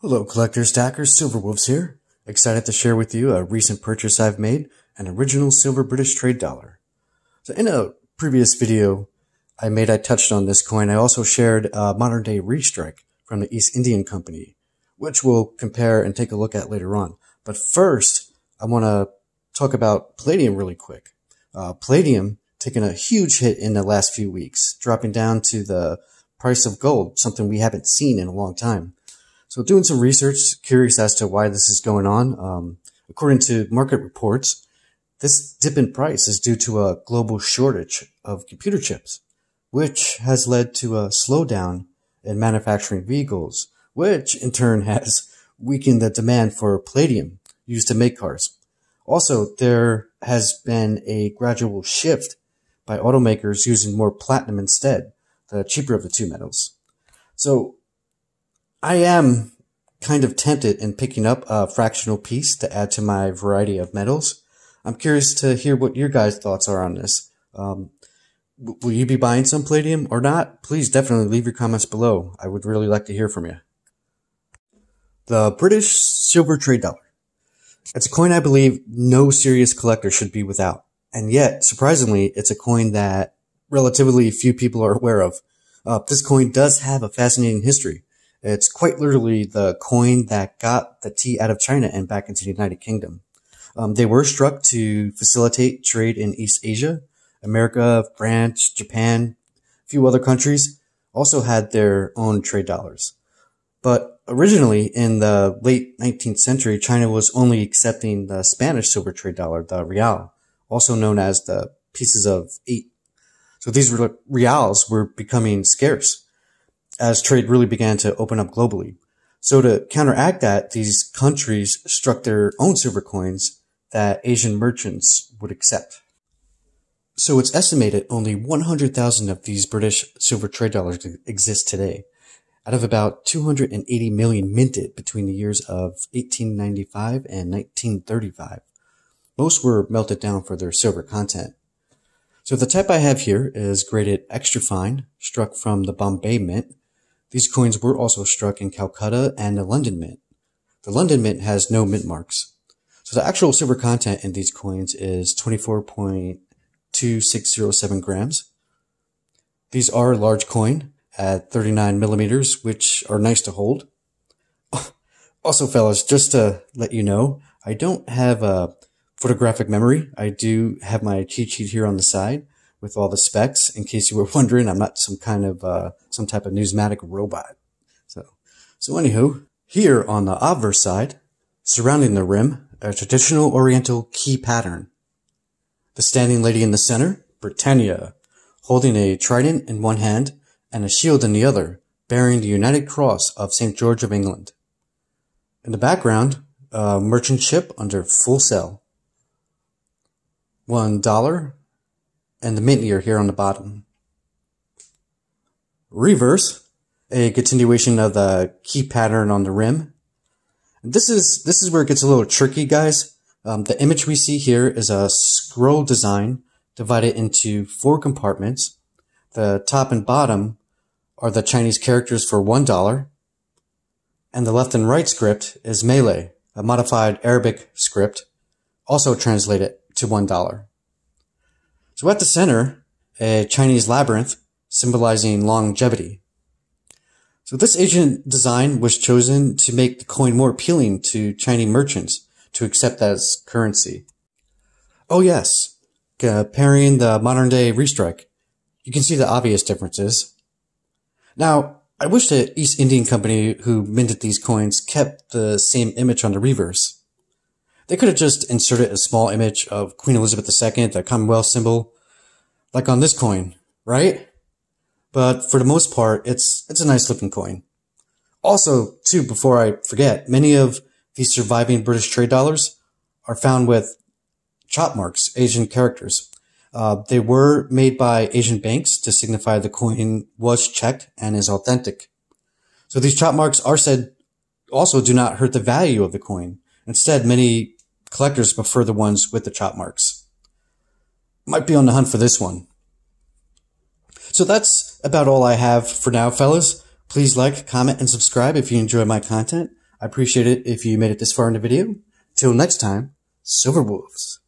Hello collectors, stackers, SLWF here. Excited to share with you a recent purchase I've made, an original silver British trade dollar. So in a previous video I touched on this coin. I also shared a modern day restrike from the East Indian Company, which we'll compare and take a look at later on. But first, I want to talk about palladium really quick. Palladium taking a huge hit in the last few weeks, dropping down to the price of gold, something we haven't seen in a long time. So doing some research, curious as to why this is going on. According to market reports, this dip in price is due to a global shortage of computer chips, which has led to a slowdown in manufacturing vehicles, which in turn has weakened the demand for palladium used to make cars. Also, there has been a gradual shift by automakers using more platinum instead, the cheaper of the two metals. So I am kind of tempted in picking up a fractional piece to add to my variety of metals. I'm curious to hear what your guys' thoughts are on this. Will you be buying some palladium or not? Please definitely leave your comments below. I would really like to hear from you. The British silver trade dollar. It's a coin I believe no serious collector should be without. And yet, surprisingly, it's a coin that relatively few people are aware of. This coin does have a fascinating history. It's quite literally the coin that got the tea out of China and back into the United Kingdom. They were struck to facilitate trade in East Asia. America, France, Japan, a few other countries also had their own trade dollars. But originally, in the late 19th century, China was only accepting the Spanish silver trade dollar, the real, also known as the pieces of 8. So these reals were becoming scarce as trade really began to open up globally. So to counteract that, these countries struck their own silver coins that Asian merchants would accept. So it's estimated only 100,000 of these British silver trade dollars exist today, out of about 280 million minted between the years of 1895 and 1935. Most were melted down for their silver content. So the type I have here is graded extra fine, struck from the Bombay Mint. These coins were also struck in Calcutta and the London Mint. The London Mint has no mint marks. So the actual silver content in these coins is 24.2607 grams. These are a large coin at 39 millimeters, which are nice to hold. Also, fellas, just to let you know, I don't have a photographic memory. I do have my cheat sheet here on the side with all the specs. In case you were wondering, I'm not some type of numismatic robot. So anywho, here on the obverse side, surrounding the rim, a traditional Oriental key pattern. The standing lady in the center, Britannia, holding a trident in one hand and a shield in the other, bearing the United Cross of St. George of England. In the background, a merchant ship under full sail. $1, and the mint year here on the bottom. Reverse, a continuation of the key pattern on the rim. This is where it gets a little tricky, guys. The image we see here is a scroll design divided into 4 compartments. The top and bottom are the Chinese characters for $1, and the left and right script is Malay, a modified Arabic script, also translated to $1. So at the center, a Chinese labyrinth symbolizing longevity. So this Asian design was chosen to make the coin more appealing to Chinese merchants to accept as currency. Oh yes, comparing the modern day restrike, you can see the obvious differences. Now, I wish the East Indian Company who minted these coins kept the same image on the reverse. They could have just inserted a small image of Queen Elizabeth II, the Commonwealth symbol, like on this coin, right? But for the most part, it's a nice looking coin. Also, too, before I forget, many of these surviving British trade dollars are found with chop marks, Asian characters. They were made by Asian banks to signify the coin was checked and is authentic. So these chop marks are said also do not hurt the value of the coin. Instead, many collectors prefer the ones with the chop marks. Might be on the hunt for this one. So that's about all I have for now, fellas. Please like, comment, and subscribe if you enjoy my content. I appreciate it if you made it this far in the video. Till next time, Silver Wolves.